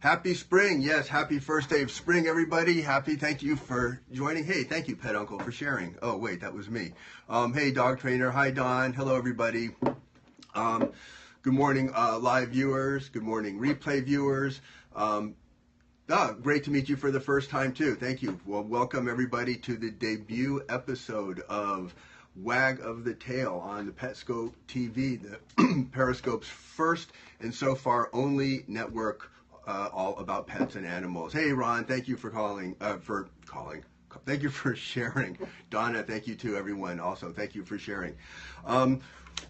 Happy spring. Yes, happy first day of spring, everybody. Thank you for joining. Hey, thank you, Pet Uncle, for sharing. Oh, wait, that was me. Hey, Dog Trainer. Hi, Don. Hello, everybody. Good morning, live viewers. Good morning, replay viewers. Great to meet you for the first time, too. Thank you. Well, welcome, everybody, to the debut episode of Wag of the Tail on the Petscope TV, the Periscope's first and so far only network all about pets and animals. Hey, Ron, thank you for calling. Thank you for sharing. Donna, thank you to everyone also. Thank you for sharing.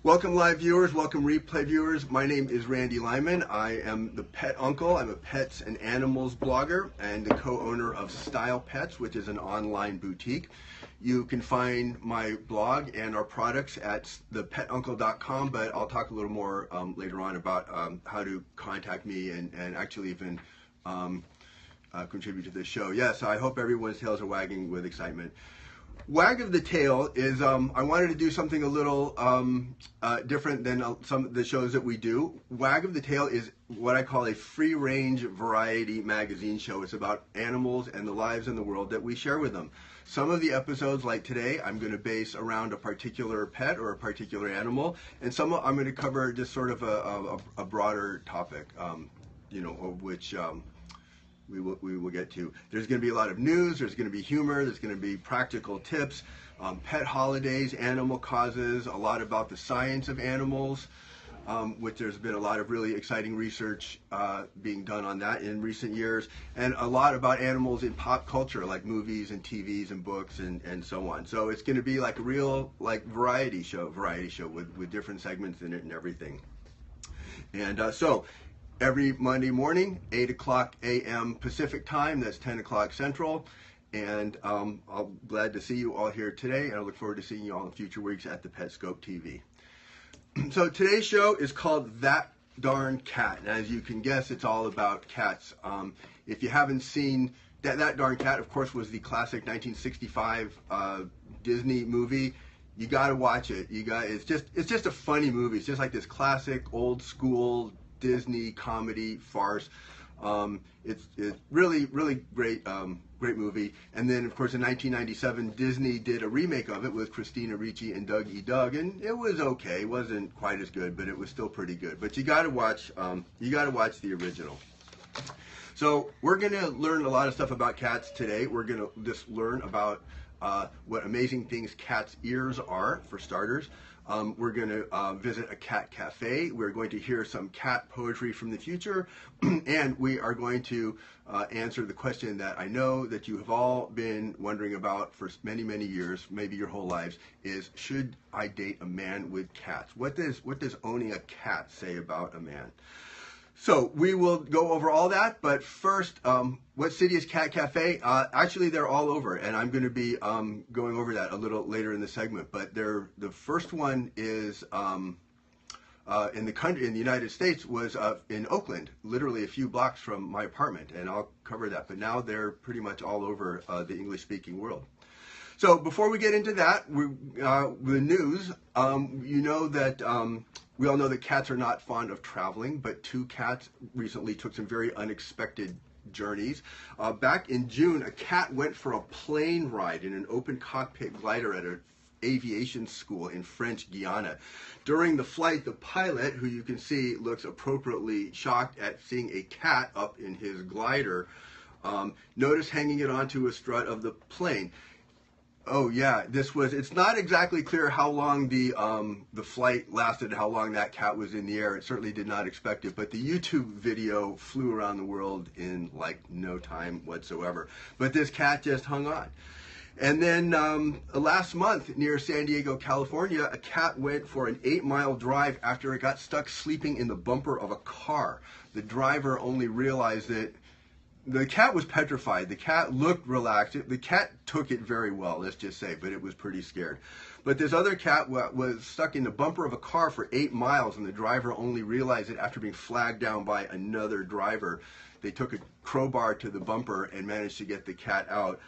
Welcome live viewers, welcome replay viewers. My name is Randy Lyman. I am the Pet Uncle. I'm a pets and animals blogger and the co-owner of Style Pets, which is an online boutique. You can find my blog and our products at thepetuncle.com, but I'll talk a little more later on about how to contact me and actually even contribute to this show. Yes, I hope everyone's tails are wagging with excitement. Wag of the Tail is, I wanted to do something a little different than some of the shows that we do. Wag of the Tail is what I call a free-range variety magazine show. It's about animals and the lives in the world that we share with them. Some of the episodes, like today, I'm going to base around a particular pet or a particular animal, and some I'm going to cover just sort of a broader topic, of which we will get to. There's going to be a lot of news, there's going to be humor, there's going to be practical tips, pet holidays, animal causes, a lot about the science of animals, which there's been a lot of really exciting research being done on that in recent years, and a lot about animals in pop culture, like movies and TVs and books and so on. So it's going to be like a real variety show with different segments in it and everything. And so every Monday morning, 8 o'clock a.m. Pacific time, that's 10 o'clock Central. And I'm glad to see you all here today, and I look forward to seeing you all in future weeks at the Petscope TV. So today's show is called That Darn Cat. And as you can guess, it's all about cats. If you haven't seen That Darn Cat, of course, was the classic 1965 Disney movie. You got to watch it. It's just a funny movie. It's just like this classic old school Disney comedy farce. It's really great movie. And then of course in 1997 Disney did a remake of it with Christina Ricci and Doug E. Doug, and it was okay. It wasn't quite as good, but it was still pretty good. But you got to watch the original. So we're going to learn a lot of stuff about cats today. We're going to just learn about what amazing things cats' ears are, for starters. We're going to visit a cat cafe. We're going to hear some cat poetry from the future. And we are going to answer the question that I know that you have all been wondering about for many, many years, maybe your whole lives, is should I date a man with cats? What does owning a cat say about a man? So we will go over all that, but first, what city is Cat Cafe? Actually, they're all over, and I'm going to be going over that a little later in the segment. But the first one is in the United States, was in Oakland, literally a few blocks from my apartment, and I'll cover that. But now they're pretty much all over the English-speaking world. So before we get into that, the news, you know that we all know that cats are not fond of traveling, but two cats recently took some very unexpected journeys. Back in June, a cat went for a plane ride in an open cockpit glider at an aviation school in French Guiana. During the flight, the pilot, who you can see looks appropriately shocked at seeing a cat up in his glider, noticed hanging it onto a strut of the plane. Oh yeah, it's not exactly clear how long the flight lasted, how long that cat was in the air. It certainly did not expect it, but the YouTube video flew around the world in like no time whatsoever. But this cat just hung on. And then last month near San Diego, California, a cat went for an 8-mile drive after it got stuck sleeping in the bumper of a car. The driver only realized that the cat was petrified. The cat looked relaxed. The cat took it very well, let's just say, but it was pretty scared. But this other cat was stuck in the bumper of a car for 8 miles, and the driver only realized it after being flagged down by another driver. They took a crowbar to the bumper and managed to get the cat out.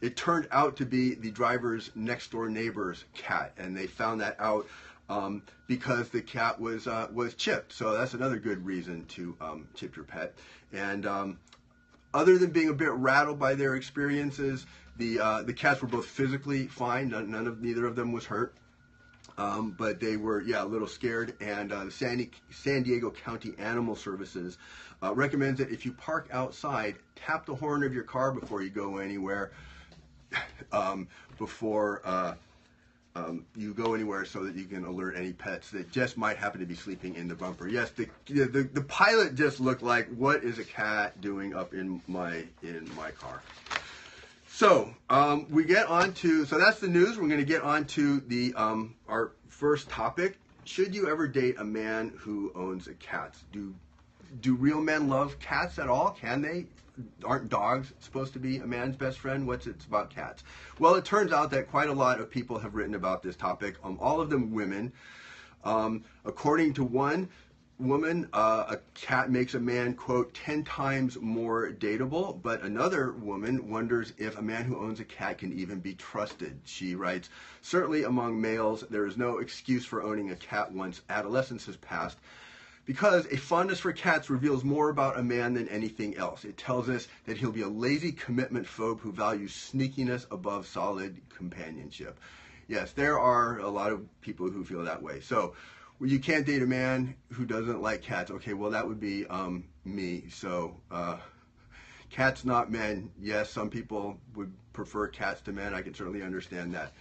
It turned out to be the driver's next door neighbor's cat, and they found that out because the cat was chipped. So that's another good reason to chip your pet. And other than being a bit rattled by their experiences, the cats were both physically fine. Neither of them was hurt. But they were, a little scared, and the San Diego County Animal Services recommends that if you park outside, tap the horn of your car before you go anywhere, you go anywhere, so that you can alert any pets that just might happen to be sleeping in the bumper. Yes, the pilot just looked like, what is a cat doing up in my car? So we get on to, so that's the news. We're going to get on to the our first topic. Should you ever date a man who owns a cat? Do real men love cats at all? Can they? Aren't dogs supposed to be a man's best friend? What's it about cats? Well, it turns out that quite a lot of people have written about this topic. All of them women. According to one woman, a cat makes a man, quote, 10 times more dateable, but another woman wonders if a man who owns a cat can even be trusted. She writes, certainly among males, there is no excuse for owning a cat once adolescence has passed, because a fondness for cats reveals more about a man than anything else. It tells us that he'll be a lazy commitment phobe who values sneakiness above solid companionship. Yes, there are a lot of people who feel that way. So, you can't date a man who doesn't like cats. Okay, well, that would be me. So, cats, not men. Yes, some people would prefer cats to men. I can certainly understand that.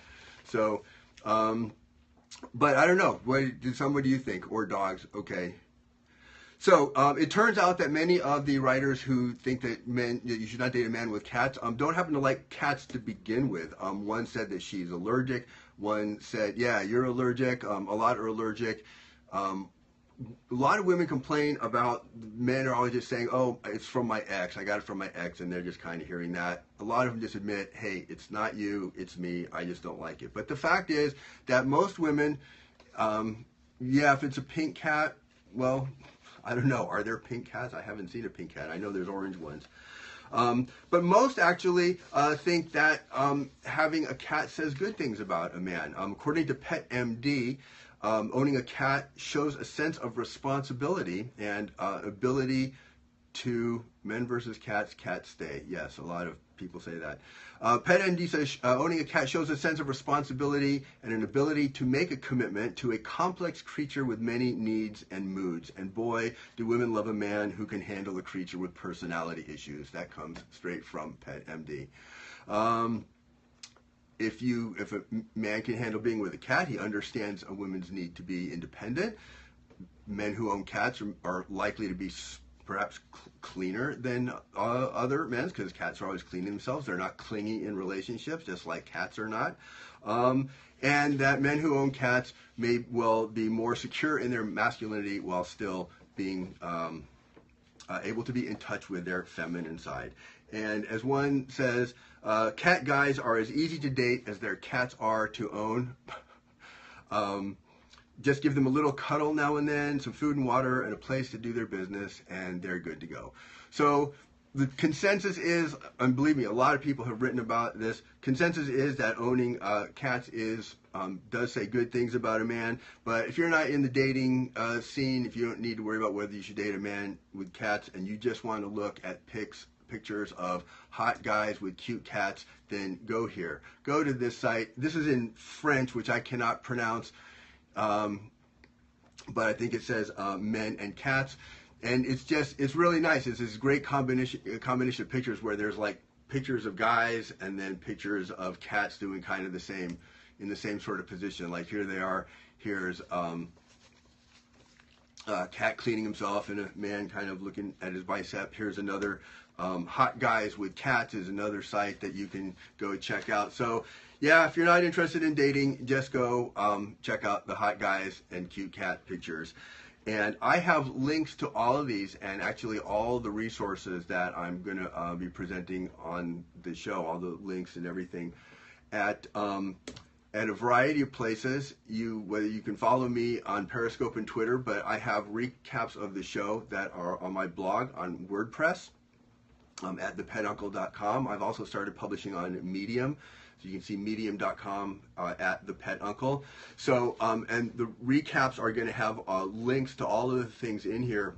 So, but I don't know. What do you think? Or dogs? Okay. So it turns out that many of the writers who think that you should not date a man with cats don't happen to like cats to begin with. One said that she's allergic. One said, yeah, you're allergic. A lot are allergic. A lot of women complain about men are always just saying, oh, it's from my ex. I got it from my ex, and they're just kind of hearing that. A lot of them just admit, hey, it's not you, it's me. I just don't like it. But the fact is that most women, if it's a pink cat, well, I don't know. Are there pink cats? I haven't seen a pink cat. I know there's orange ones. But most actually think that having a cat says good things about a man. According to PetMD, owning a cat shows a sense of responsibility and ability to men versus cats, cats stay. Yes, a lot of people say that. PetMD says owning a cat shows a sense of responsibility and an ability to make a commitment to a complex creature with many needs and moods. And boy, do women love a man who can handle a creature with personality issues. That comes straight from PetMD. If a man can handle being with a cat, he understands a woman's need to be independent. Men who own cats are likely to be perhaps cleaner than other men, because cats are always cleaning themselves. They're not clingy in relationships, just like cats are not. And that men who own cats may well be more secure in their masculinity while still being able to be in touch with their feminine side. And as one says, cat guys are as easy to date as their cats are to own. Just give them a little cuddle now and then, some food and water, and a place to do their business, and they're good to go. So the consensus is, and believe me, a lot of people have written about this, consensus is that owning cats does say good things about a man. But if you're not in the dating scene, if you don't need to worry about whether you should date a man with cats, and you just want to look at pictures of hot guys with cute cats, then go here. Go to this site. This is in French, which I cannot pronounce. But I think it says men and cats, and it's really nice. It's this great combination of pictures where there's like pictures of guys and then pictures of cats doing kind of in the same sort of position. Like here they are. Here's a cat cleaning himself and a man kind of looking at his bicep. Here's another hot guys with cats is another site that you can go check out. So yeah, if you're not interested in dating, just go check out the hot guys and cute cat pictures. And I have links to all of these and actually all the resources that I'm going to be presenting on the show, all the links and everything at a variety of places. Whether you can follow me on Periscope and Twitter, but I have recaps of the show that are on my blog on WordPress at thepeduncle.com. I've also started publishing on Medium. So you can see medium.com at the Pet Uncle. So, and the recaps are going to have links to all of the things in here,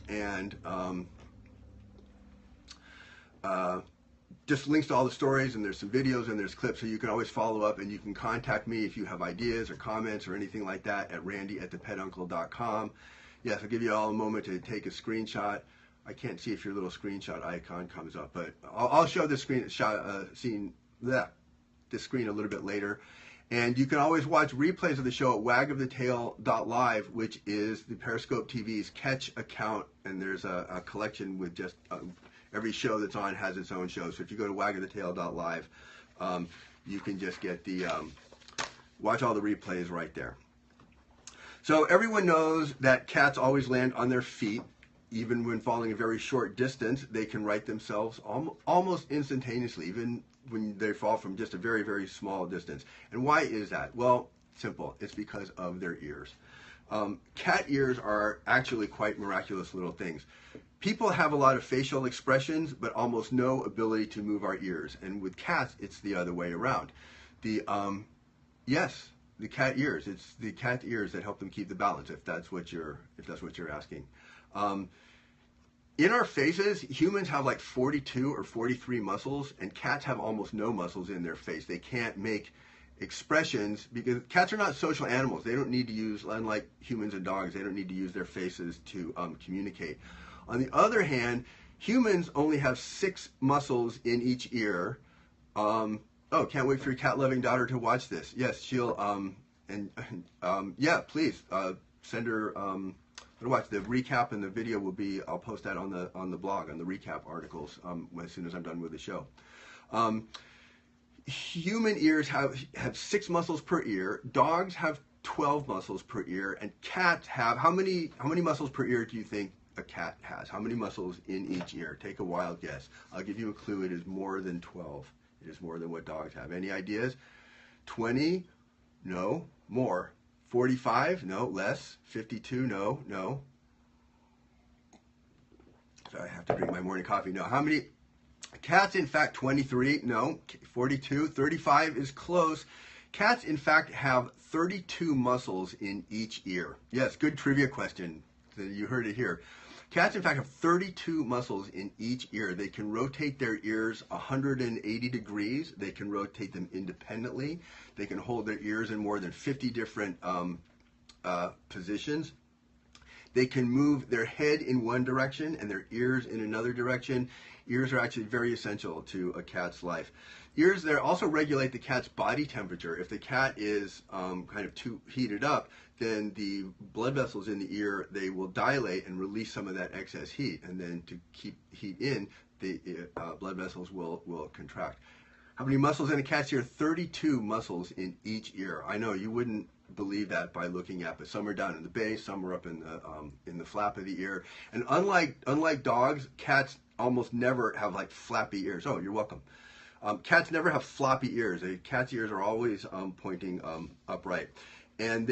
and just links to all the stories, and there's some videos and there's clips, so you can always follow up, and you can contact me if you have ideas or comments or anything like that at randy@thepetuncle.com. Yes, I'll give you all a moment to take a screenshot. I can't see if your little screenshot icon comes up, but I'll show this screen this screen a little bit later. And you can always watch replays of the show at wagofthetail.live, which is the Periscope TV's Catch account, and there's a collection with just every show that's on has its own show. So if you go to wagofthetail.live, you can just get the watch all the replays right there. So everyone knows that cats always land on their feet. Even when falling a very short distance, they can right themselves almost instantaneously, even when they fall from just a very, very small distance. And why is that? Well, simple. It's because of their ears. Cat ears are actually quite miraculous little things. People have a lot of facial expressions, but almost no ability to move our ears. And with cats, it's the other way around. The cat ears. It's the cat ears that help them keep the balance. If that's what you're asking. In our faces, humans have like 42 or 43 muscles, and cats have almost no muscles in their face. They can't make expressions because cats are not social animals. They don't need to use, unlike humans and dogs, they don't need to use their faces to communicate. On the other hand, humans only have 6 muscles in each ear. Oh, can't wait for your cat-loving daughter to watch this. Yes, she'll, yeah, please send her to watch. The recap and the video will be, I'll post that on the blog, on the recap articles as soon as I'm done with the show. Human ears have 6 muscles per ear. Dogs have 12 muscles per ear, and cats have, how many muscles per ear do you think a cat has? How many muscles in each ear? Take a wild guess. I'll give you a clue. It is more than 12. It is more than what dogs have. Any ideas? 20? No. More. 45? No. Less. 52? No. No. Sorry, I have to drink my morning coffee. No. How many? Cats, in fact, 23. No. 42. 35 is close. Cats, in fact, have 32 muscles in each ear. Yes, good trivia question. You heard it here. Cats, in fact, have 32 muscles in each ear. They can rotate their ears 180 degrees. They can rotate them independently. They can hold their ears in more than 50 different positions. They can move their head in one direction and their ears in another direction. Ears are actually very essential to a cat's life. Ears there also regulate the cat's body temperature. If the cat is kind of too heated up, then the blood vessels in the ear, they will dilate and release some of that excess heat. And then to keep heat in, the blood vessels will contract. How many muscles in a cat's ear? 32 muscles in each ear. I know you wouldn't believe that by looking at, but some are down in the base, some are up in the flap of the ear. And unlike dogs, cats almost never have like flappy ears. Oh, you're welcome. Cats never have floppy ears. Cat's ears are always pointing upright. And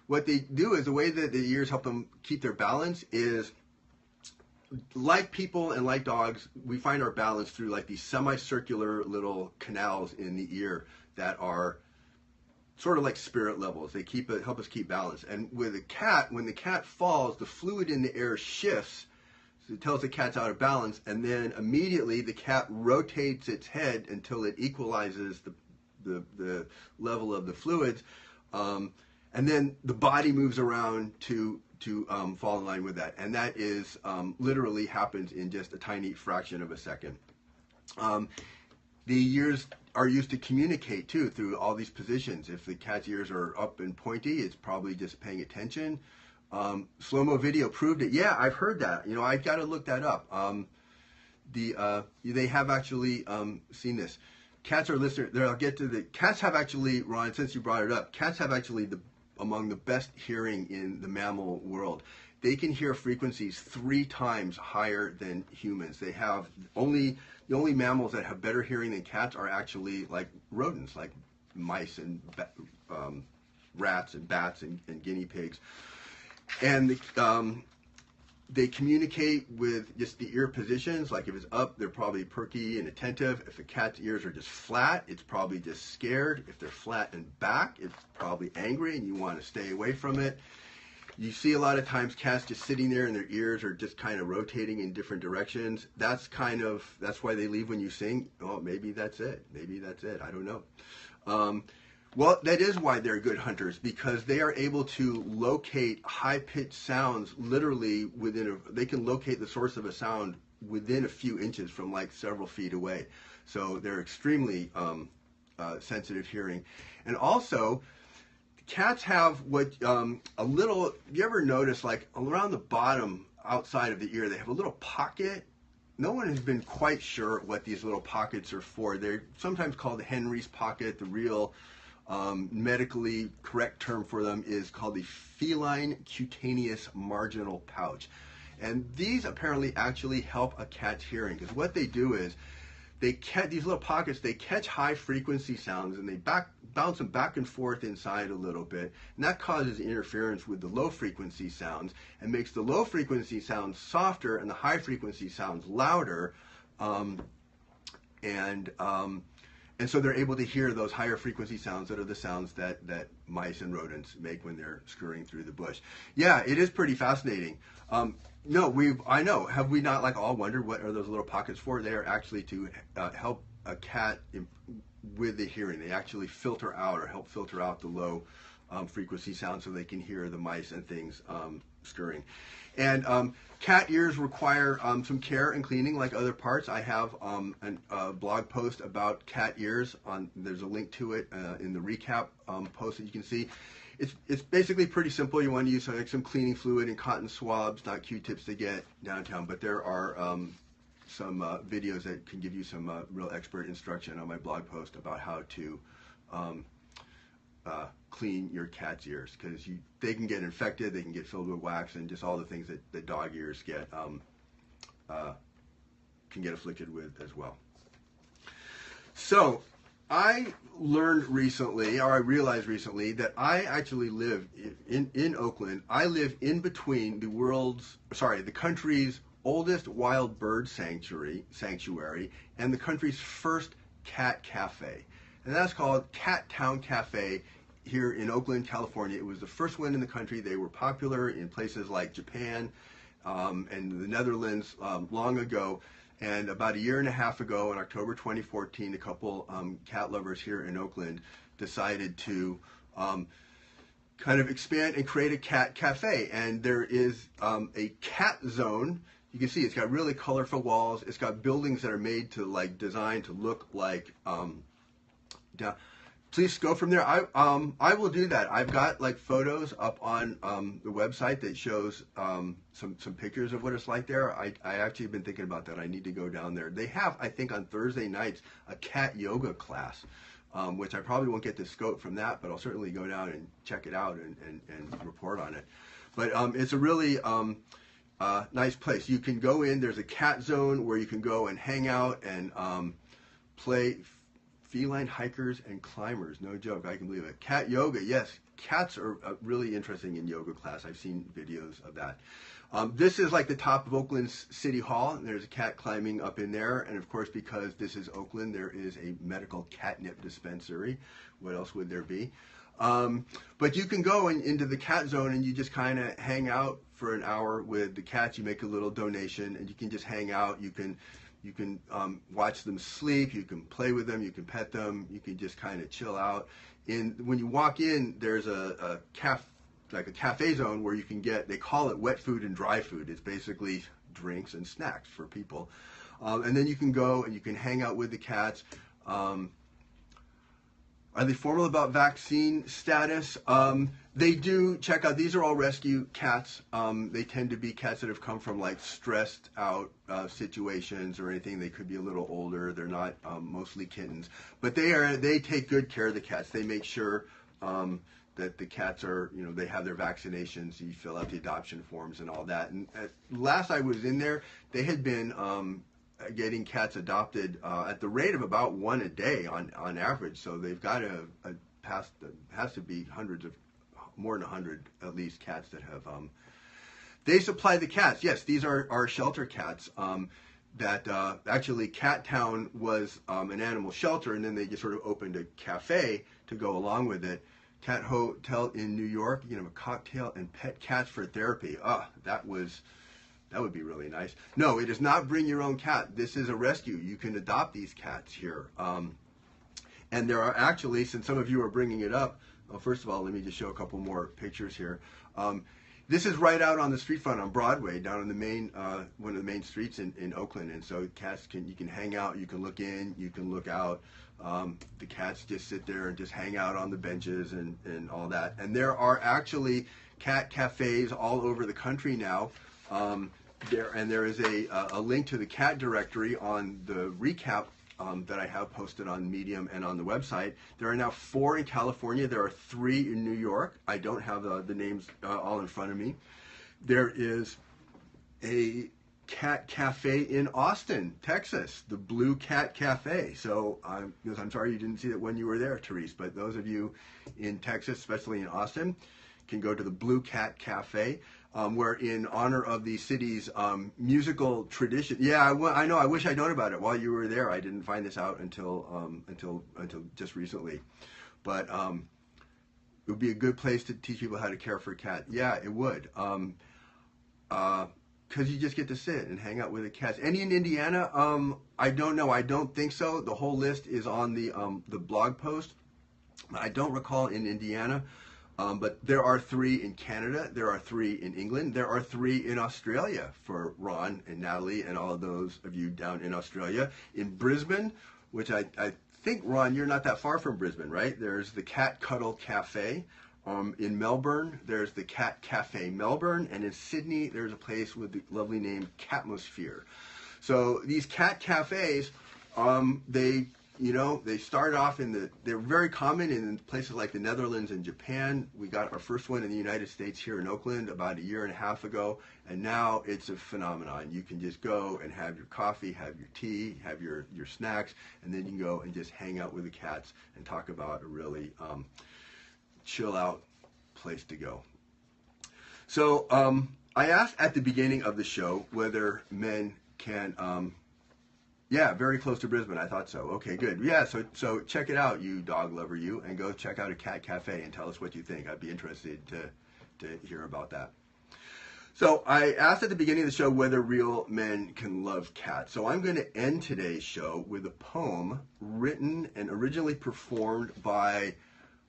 what they do is, the way that the ears help them keep their balance is, like people and like dogs, we find our balance through like these semicircular little canals in the ear that are sort of like spirit levels. They help us keep balance. And with a cat, when the cat falls, the fluid in the air shifts. So it tells the cat's out of balance, and then immediately the cat rotates its head until it equalizes the level of the fluids, and then the body moves around to fall in line with that. And that is literally happens in just a tiny fraction of a second. The ears are used to communicate too through all these positions. If the cat's ears are up and pointy, it's probably just paying attention. Slow-mo video proved it. Yeah, I've heard that. You know, I've got to look that up. They have actually seen this. Cats are listeners. There, I'll get to the cats have actually, Ron, since you brought it up, cats have actually among the best hearing in the mammal world. They can hear frequencies 3 times higher than humans. They have the only mammals that have better hearing than cats are actually like rodents, like mice and rats and bats and guinea pigs. And They communicate with just the ear positions. Like if it's up, they're probably perky and attentive. If the cat's ears are just flat, it's probably just scared. If they're flat and back, it's probably angry and you want to stay away from it. You see a lot of times cats just sitting there and their ears are just kind of rotating in different directions. That's why they leave when you sing. Oh, maybe that's it. Maybe that's it. I don't know. Well, that is why they're good hunters, because they are able to locate high-pitched sounds literally they can locate the source of a sound within a few inches from like several feet away. So they're extremely sensitive hearing. And also, cats have you ever notice like around the bottom outside of the ear, they have a little pocket. No one has been quite sure what these little pockets are for. They're sometimes called the Henry's pocket. The real medically correct term for them is called the feline cutaneous marginal pouch. And these apparently actually help a cat's hearing, because what they do is they catch these little pockets, they catch high frequency sounds and they bounce them back and forth inside a little bit, and that causes interference with the low frequency sounds and makes the low frequency sounds softer and the high frequency sounds louder, and so they're able to hear those higher frequency sounds that are the sounds that mice and rodents make when they're scurrying through the bush. Yeah, it is pretty fascinating. I know. Have we not like all wondered what are those little pockets for? They are actually to help a cat with the hearing. They actually filter out or help filter out the low frequency sounds so they can hear the mice and things scurrying. And cat ears require some care and cleaning like other parts. I have a blog post about cat ears. There's a link to it in the recap post that you can see. It's basically pretty simple. You want to use like some cleaning fluid and cotton swabs, not Q-tips to get downtown. But there are some videos that can give you some real expert instruction on my blog post about how to clean your cat's ears, because they can get infected, they can get filled with wax, and just all the things that dog ears can get afflicted with as well. So I learned recently, or I realized recently, that I actually live in Oakland. I live in between the country's oldest wild bird sanctuary and the country's first cat cafe. And that's called Cat Town Cafe here in Oakland, California. It was the first one in the country. They were popular in places like Japan and the Netherlands long ago. And about a year and a half ago, in October 2014, a couple cat lovers here in Oakland decided to kind of expand and create a cat cafe. And there is a cat zone. You can see it's got really colorful walls. It's got buildings that are made to designed to look like please go from there. I will do that. I've got photos up on the website that shows some pictures of what it's like there. I actually have been thinking about that. I need to go down there. They have, I think, on Thursday nights a cat yoga class, which I probably won't get the scope from that, but I'll certainly go down and check it out and report on it. But it's a really nice place. You can go in. There's a cat zone where you can go and hang out and play feline hikers and climbers. No joke, I can believe it. Cat yoga, yes. Cats are really interesting in yoga class. I've seen videos of that. This is like the top of Oakland's City Hall, and there's a cat climbing up in there. And of course, because this is Oakland, there is a medical catnip dispensary. What else would there be? But you can go into the cat zone and you just kind of hang out for an hour with the cats. You make a little donation and you can just hang out. You can watch them sleep, you can play with them, you can pet them, you can just kind of chill out. When you walk in, there's a cafe zone where you can get, they call it wet food and dry food. It's basically drinks and snacks for people. And then you can go and you can hang out with the cats. Are they formal about vaccine status? They do check out, these are all rescue cats. They tend to be cats that have come from stressed out situations or anything. They could be a little older. They're not mostly kittens. But they take good care of the cats. They make sure that the cats are, they have their vaccinations. You fill out the adoption forms and all that. And last I was in there, they had been getting cats adopted at the rate of about one a day on average. So they've got has to be hundreds of, more than 100 at least, cats that have They supply the cats. Yes, these are our shelter cats. That actually Cat Town was an animal shelter, and then they just sort of opened a cafe to go along with it. Cat Hotel in New York. You can have a cocktail and pet cats for therapy. That would be really nice. No, it is not bring your own cat. This is a rescue. You can adopt these cats here. And there are actually, since some of you are bringing it up, well, first of all, let me just show a couple more pictures here. This is right out on the street front on Broadway, down in the main, one of the main streets in Oakland. And so cats you can hang out, you can look in, you can look out. The cats just sit there and just hang out on the benches and all that. And there are actually cat cafes all over the country now. There is a link to the cat directory on the recap that I have posted on Medium and on the website. There are now 4 in California. There are 3 in New York. I don't have the names all in front of me. There is a cat cafe in Austin, Texas, the Blue Cat Cafe. So I'm sorry you didn't see it when you were there, Therese, but those of you in Texas, especially in Austin, can go to the Blue Cat Cafe. Where in honor of the city's musical tradition. Yeah, I know. I wish I'd known about it while you were there. I didn't find this out until just recently. But it would be a good place to teach people how to care for a cat. Yeah, it would. Because you just get to sit and hang out with the cats. Any in Indiana? I don't know. I don't think so. The whole list is on the blog post. I don't recall in Indiana. But there are 3 in Canada, there are 3 in England, there are 3 in Australia for Ron and Natalie and all of those of you down in Australia. In Brisbane, which I think, Ron, you're not that far from Brisbane, right? There's the Cat Cuddle Cafe. In Melbourne, there's the Cat Cafe Melbourne. And in Sydney, there's a place with the lovely name Catmosphere. So these cat cafes, they started off they're very common in places like the Netherlands and Japan. We got our first one in the United States here in Oakland about 1.5 years ago, and now it's a phenomenon. You can just go and have your coffee, have your tea, have your snacks, and then you can go and just hang out with the cats and talk about a really chill out place to go. So I asked at the beginning of the show whether men can yeah, very close to Brisbane. I thought so. Okay, good. Yeah, so check it out, you dog lover, you, and go check out a cat cafe and tell us what you think. I'd be interested to hear about that. So I asked at the beginning of the show whether real men can love cats. So I'm going to end today's show with a poem written and originally performed by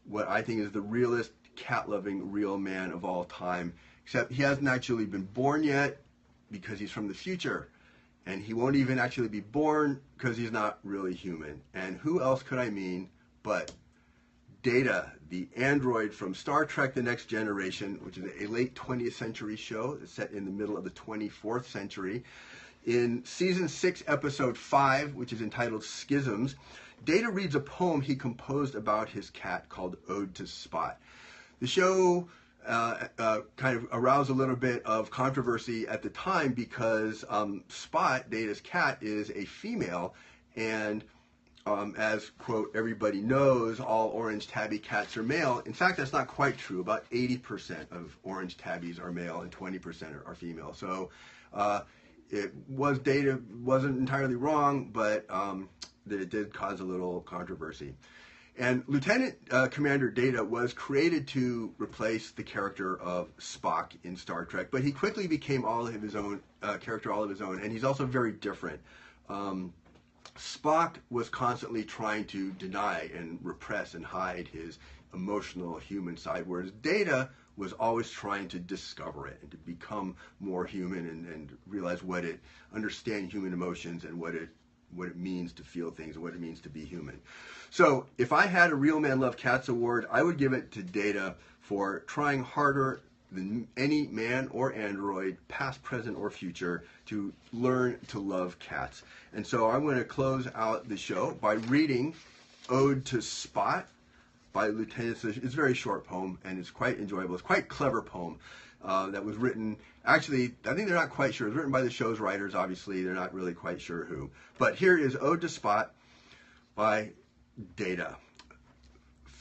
what I think is the realest cat-loving real man of all time, except he hasn't actually been born yet because he's from the future. And he won't even actually be born because he's not really human. And who else could I mean but Data, the android from Star Trek The Next Generation, which is a late 20th century show that's set in the middle of the 24th century. In season 6, episode 5, which is entitled Schisms, Data reads a poem he composed about his cat called Ode to Spot. The show kind of aroused a little bit of controversy at the time because Spot, Data's cat, is a female, and as, quote, everybody knows, all orange tabby cats are male. In fact, that's not quite true. About 80% of orange tabbies are male and 20% are female. So Data wasn't entirely wrong, but it did cause a little controversy. And Lieutenant Commander Data was created to replace the character of Spock in Star Trek, but he quickly became all of his own character, all of his own, and he's also very different. Spock was constantly trying to deny and repress and hide his emotional human side, whereas Data was always trying to discover it and to become more human and realize understand human emotions and what it means to feel things and what it means to be human. So if I had a Real Man Love Cats award, I would give it to Data for trying harder than any man or android, past, present, or future, to learn to love cats. And so I'm going to close out the show by reading Ode to Spot by Lieutenant. It's a very short poem, and it's quite enjoyable. It's quite a clever poem that was written, actually, I think they're not quite sure. It was written by the show's writers, obviously. They're not really quite sure who. But here is Ode to Spot by Data.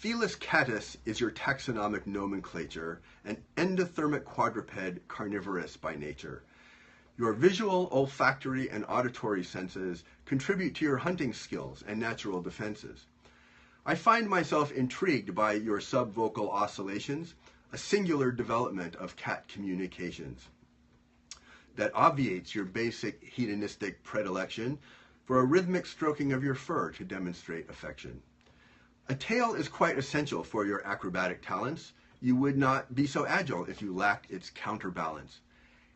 Felis catus is your taxonomic nomenclature, an endothermic quadruped carnivorous by nature. Your visual, olfactory, and auditory senses contribute to your hunting skills and natural defenses. I find myself intrigued by your subvocal oscillations, a singular development of cat communications that obviates your basic hedonistic predilection for a rhythmic stroking of your fur to demonstrate affection. A tail is quite essential for your acrobatic talents. You would not be so agile if you lacked its counterbalance.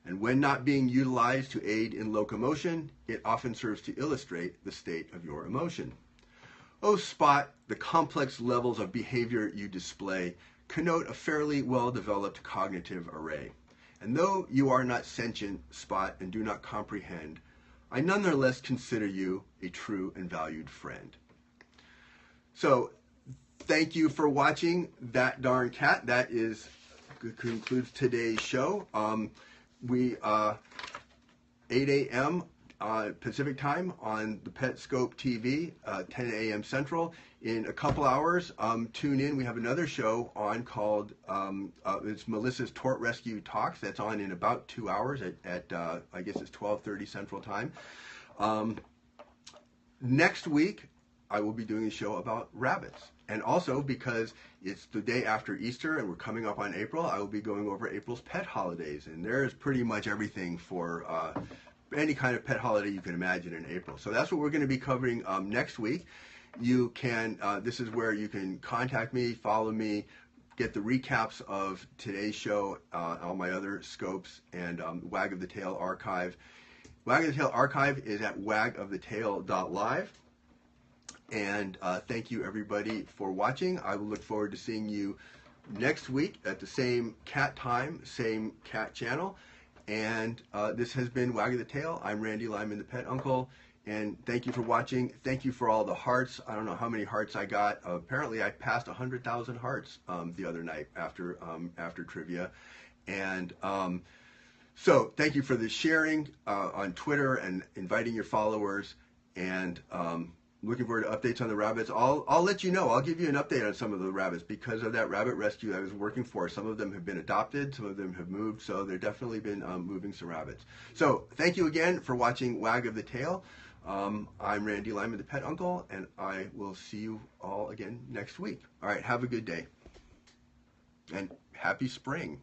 And when not being utilized to aid in locomotion, it often serves to illustrate the state of your emotion. Oh, Spot, the complex levels of behavior you display connote a fairly well-developed cognitive array. And though you are not sentient, Spot, and do not comprehend, I nonetheless consider you a true and valued friend. So, thank you for watching That Darn Cat. That concludes today's show. 8 a.m. Pacific time on the PetScope TV, 10 a.m. Central. In a couple hours, tune in. We have another show on called, it's Melissa's Tort Rescue Talks. That's on in about 2 hours at I guess it's 12:30 Central Time. Next week, I will be doing a show about rabbits. And also, because it's the day after Easter and we're coming up on April, I will be going over April's pet holidays. And there's pretty much everything for any kind of pet holiday you can imagine in April. So that's what we're going to be covering next week. You can, this is where you can contact me, follow me, get the recaps of today's show, all my other scopes, and Wag of the Tail archive. Wag of the Tail archive is at wagofthetale.live. And thank you, everybody, for watching. I will look forward to seeing you next week at the same cat time, same cat channel. And this has been Wag of the Tail. I'm Randy Lyman, the Pet Uncle. And thank you for watching. Thank you for all the hearts. I don't know how many hearts I got. Apparently, I passed 100,000 hearts the other night after trivia. And so thank you for the sharing on Twitter and inviting your followers. And looking forward to updates on the rabbits. I'll let you know. I'll give you an update on some of the rabbits because of that rabbit rescue I was working for. Some of them have been adopted. Some of them have moved. So they've definitely been moving some rabbits. So thank you again for watching Wag of the Tail. I'm Randy Lyman, the Pet Uncle, and I will see you all again next week. All right, have a good day. And happy spring.